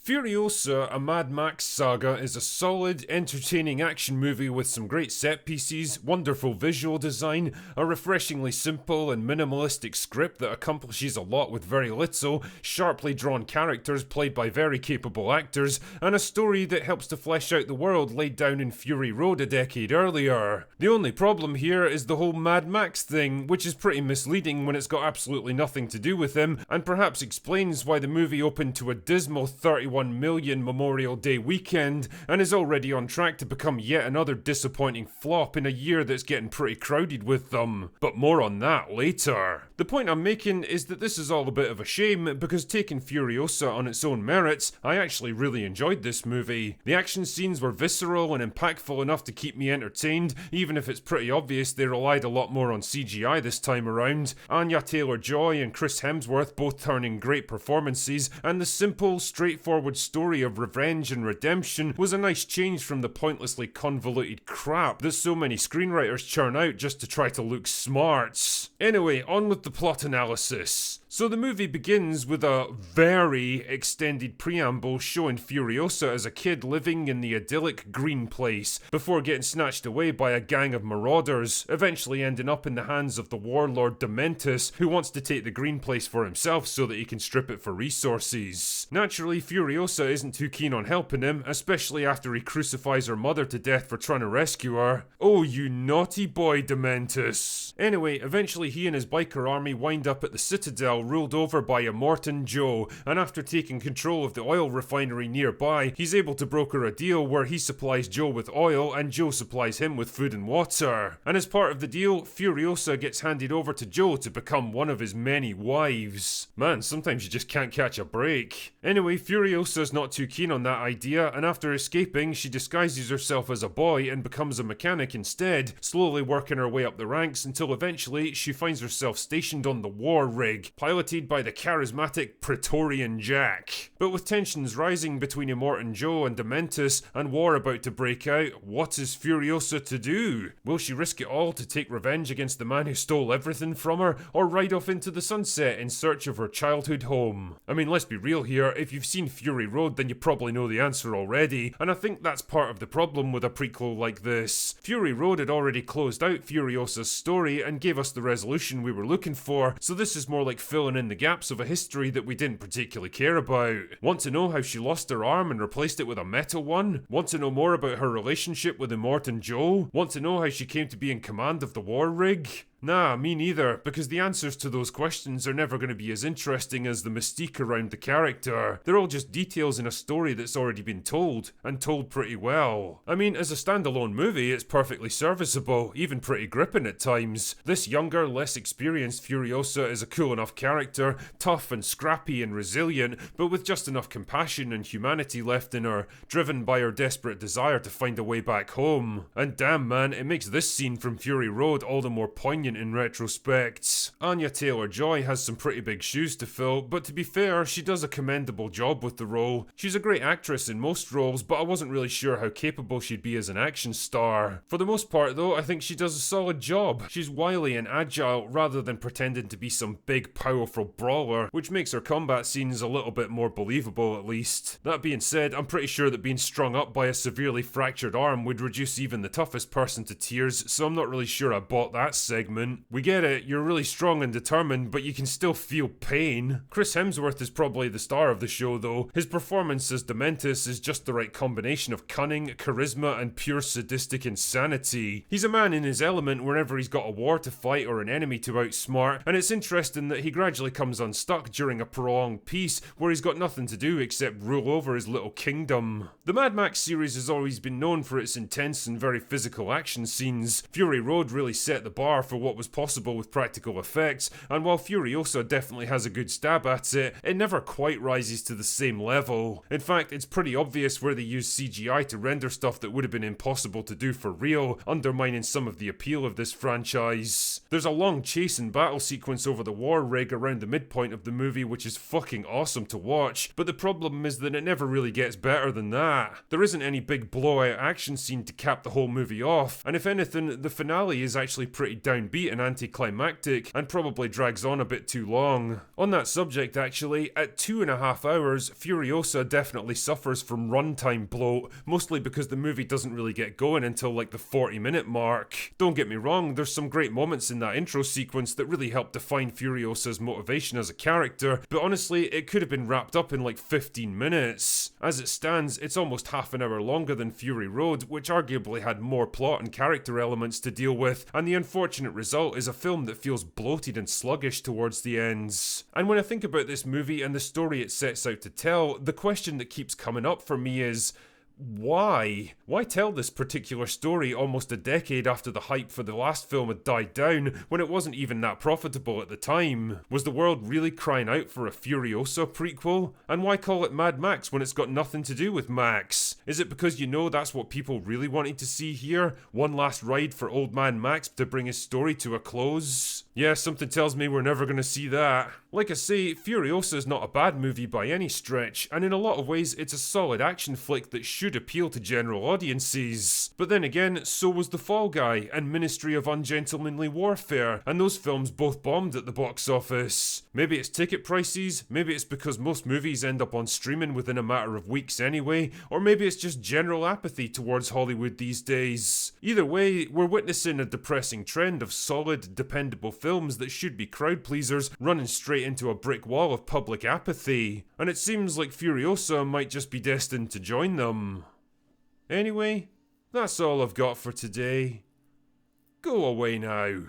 Furiosa, a Mad Max Saga, is a solid, entertaining action movie with some great set pieces, wonderful visual design, a refreshingly simple and minimalistic script that accomplishes a lot with very little, sharply drawn characters played by very capable actors, and a story that helps to flesh out the world laid down in Fury Road a decade earlier. The only problem here is the whole Mad Max thing, which is pretty misleading when it's got absolutely nothing to do with him, and perhaps explains why the movie opened to a dismal 31 million Memorial Day weekend and is already on track to become yet another disappointing flop in a year that's getting pretty crowded with them. But more on that later. The point I'm making is that this is all a bit of a shame because taking Furiosa on its own merits, I actually really enjoyed this movie. The action scenes were visceral and impactful enough to keep me entertained, even if it's pretty obvious they relied a lot more on CGI this time around. Anya Taylor-Joy and Chris Hemsworth both turning great performances, and the simple, straightforward story of revenge and redemption was a nice change from the pointlessly convoluted crap that so many screenwriters churn out just to try to look smart. Anyway, on with the plot analysis. So the movie begins with a very extended preamble showing Furiosa as a kid living in the idyllic green place before getting snatched away by a gang of marauders, eventually ending up in the hands of the warlord Dementus, who wants to take the green place for himself so that he can strip it for resources. Naturally, Furiosa isn't too keen on helping him, especially after he crucifies her mother to death for trying to rescue her. Oh, you naughty boy, Dementus. Anyway, eventually he and his biker army wind up at the Citadel, ruled over by Immortan Joe, and after taking control of the oil refinery nearby, he's able to broker a deal where he supplies Joe with oil and Joe supplies him with food and water. And as part of the deal, Furiosa gets handed over to Joe to become one of his many wives. Man, sometimes you just can't catch a break. Anyway, Furiosa's not too keen on that idea, and after escaping, she disguises herself as a boy and becomes a mechanic instead, slowly working her way up the ranks until eventually she finds herself stationed on the war rig, piloted by the charismatic Praetorian Jack. But with tensions rising between Immortan Joe and Dementus and war about to break out, what is Furiosa to do? Will she risk it all to take revenge against the man who stole everything from her, or ride off into the sunset in search of her childhood home? I mean, let's be real here, if you've seen Fury Road then you probably know the answer already, and I think that's part of the problem with a prequel like this. Fury Road had already closed out Furiosa's story and gave us the resolution we were looking for, so this is more like filling in the gaps of a history that we didn't particularly care about. Want to know how she lost her arm and replaced it with a metal one? Want to know more about her relationship with Immortan Joe? Want to know how she came to be in command of the war rig? Nah, me neither, because the answers to those questions are never going to be as interesting as the mystique around the character. They're all just details in a story that's already been told, and told pretty well. I mean, as a standalone movie, it's perfectly serviceable, even pretty gripping at times. This younger, less experienced Furiosa is a cool enough character, tough and scrappy and resilient, but with just enough compassion and humanity left in her, driven by her desperate desire to find a way back home. And damn man, it makes this scene from Fury Road all the more poignant in retrospect. Anya Taylor-Joy has some pretty big shoes to fill, but to be fair, she does a commendable job with the role. She's a great actress in most roles, but I wasn't really sure how capable she'd be as an action star. For the most part though, I think she does a solid job. She's wily and agile rather than pretending to be some big powerful brawler, which makes her combat scenes a little bit more believable at least. That being said, I'm pretty sure that being strung up by a severely fractured arm would reduce even the toughest person to tears, so I'm not really sure I bought that segment. We get it, you're really strong and determined, but you can still feel pain. Chris Hemsworth is probably the star of the show though. His performance as Dementus is just the right combination of cunning, charisma, and pure sadistic insanity. He's a man in his element whenever he's got a war to fight or an enemy to outsmart, and it's interesting that he gradually comes unstuck during a prolonged peace where he's got nothing to do except rule over his little kingdom. The Mad Max series has always been known for its intense and very physical action scenes. Fury Road really set the bar for what was possible with practical effects, and while Furiosa definitely has a good stab at it, it never quite rises to the same level. In fact, it's pretty obvious where they use CGI to render stuff that would have been impossible to do for real, undermining some of the appeal of this franchise. There's a long chase and battle sequence over the war rig around the midpoint of the movie which is fucking awesome to watch, but the problem is that it never really gets better than that. There isn't any big blowout action scene to cap the whole movie off, and if anything, the finale is actually pretty downbeat offbeat and anticlimactic, and probably drags on a bit too long. On that subject actually, at 2.5 hours, Furiosa definitely suffers from runtime bloat, mostly because the movie doesn't really get going until like the 40-minute mark. Don't get me wrong, there's some great moments in that intro sequence that really help define Furiosa's motivation as a character, but honestly, it could have been wrapped up in like 15 minutes. As it stands, it's almost half an hour longer than Fury Road, which arguably had more plot and character elements to deal with, and the unfortunate result is a film that feels bloated and sluggish towards the ends. And when I think about this movie and the story it sets out to tell, the question that keeps coming up for me is, why? Why tell this particular story almost a decade after the hype for the last film had died down, when it wasn't even that profitable at the time? Was the world really crying out for a Furiosa prequel? And why call it Mad Max when it's got nothing to do with Max? Is it because you know that's what people really wanted to see here? One last ride for old man Max to bring his story to a close? Yeah, something tells me we're never gonna see that. Like I say, Furiosa is not a bad movie by any stretch, and in a lot of ways it's a solid action flick that should appeal to general audiences. But then again, so was The Fall Guy and Ministry of Ungentlemanly Warfare, and those films both bombed at the box office. Maybe it's ticket prices, maybe it's because most movies end up on streaming within a matter of weeks anyway, or maybe it's just general apathy towards Hollywood these days. Either way, we're witnessing a depressing trend of solid, dependable films that should be crowd pleasers running straight into a brick wall of public apathy, and it seems like Furiosa might just be destined to join them. Anyway, that's all I've got for today. Go away now.